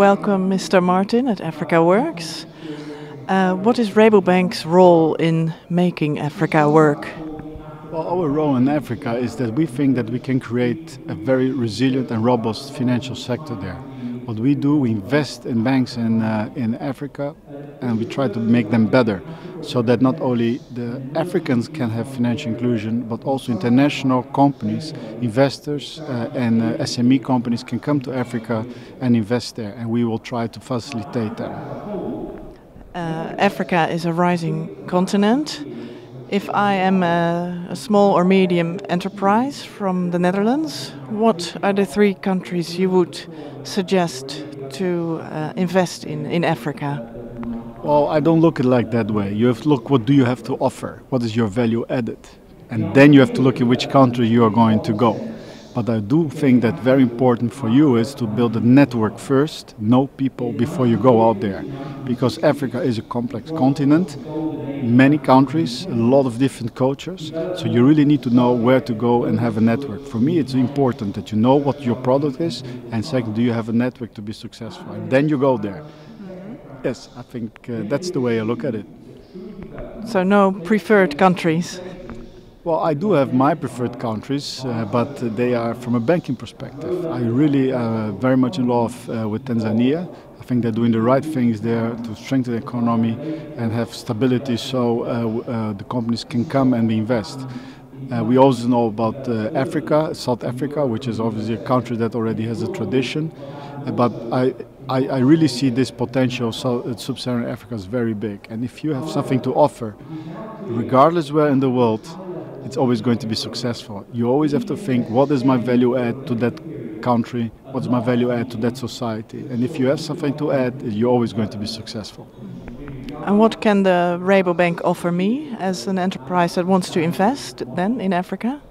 welcome Mr. Martin at Africa Works. What is Rabobank's role in making Africa work? Well, our role in Africa is that we think that we can create a very resilient and robust financial sector there. What we do, we invest in banks in Africa, and we try to make them better, so that not only the Africans can have financial inclusion, but also international companies, investors and SME companies can come to Africa and invest there, and we will try to facilitate that. Africa is a rising continent. If I am a small or medium enterprise from the Netherlands, what are the three countries you would suggest to invest in Africa? Well, I don't look at it like that way. You have to look, what do you have to offer? What is your value added? And then you have to look at which country you are going to go. But I do think that very important for you is to build a network first, know people before you go out there. Because Africa is a complex continent, many countries, a lot of different cultures. So you really need to know where to go and have a network. For me, it's important that you know what your product is, and second, do you have a network to be successful? And then you go there. Yes, I think that's the way I look at it. So no preferred countries? Well, I do have my preferred countries, but they are from a banking perspective. I really very much in love with Tanzania. I think they're doing the right things there to strengthen the economy and have stability, so the companies can come and invest. We also know about Africa, South Africa, which is obviously a country that already has a tradition. But I really see this potential. Sub-Saharan Africa is very big, and if you have something to offer, regardless where in the world, it's always going to be successful. You always have to think, what is my value add to that country? What's my value add to that society? And if you have something to add, you're always going to be successful. And what can the Rabobank offer me as an enterprise that wants to invest then in Africa?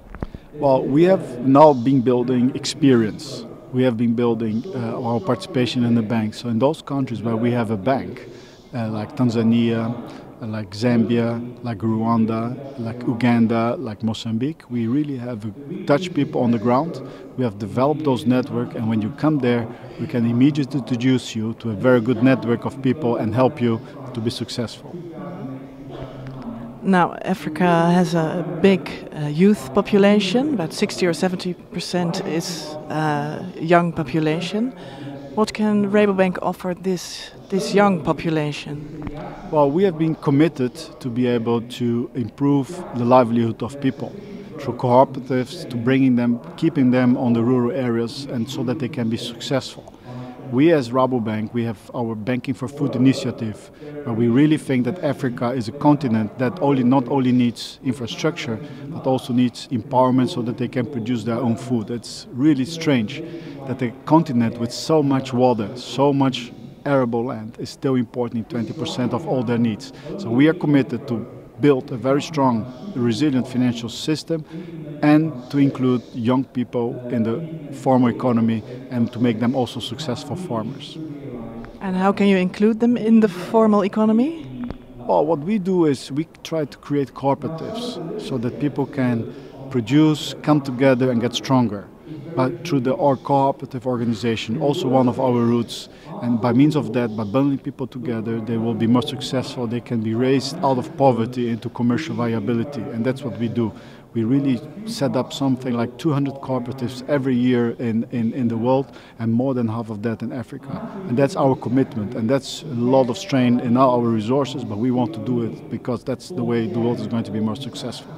Well, we have now been building experience. We have been building our participation in the bank. So in those countries where we have a bank, like Tanzania, like Zambia, like Rwanda, like Uganda, like Mozambique, we really have Dutch people on the ground. We have developed those networks, and when you come there, we can immediately introduce you to a very good network of people and help you to be successful. Now, Africa has a big youth population, about 60 or 70% is young population. What can Rabobank offer this young population? Well, we have been committed to be able to improve the livelihood of people through cooperatives, to bringing them, keeping them on the rural areas, and so that they can be successful. We as Rabobank, we have our Banking for Food initiative, where we really think that Africa is a continent that not only needs infrastructure, but also needs empowerment so that they can produce their own food. It's really strange that a continent with so much water, so much arable land is still importing 20% of all their needs. So we are committed to build a very strong, resilient financial system and to include young people in the formal economy and to make them also successful farmers. And how can you include them in the formal economy? Well, what we do is we try to create cooperatives so that people can produce, come together and get stronger. But through our cooperative organization, also one of our roots, and by means of that, by bundling people together, they will be more successful. They can be raised out of poverty into commercial viability, and that's what we do. We really set up something like 200 cooperatives every year in the world, and more than half of that in Africa. And that's our commitment, and that's a lot of strain in our resources, but we want to do it because that's the way the world is going to be more successful.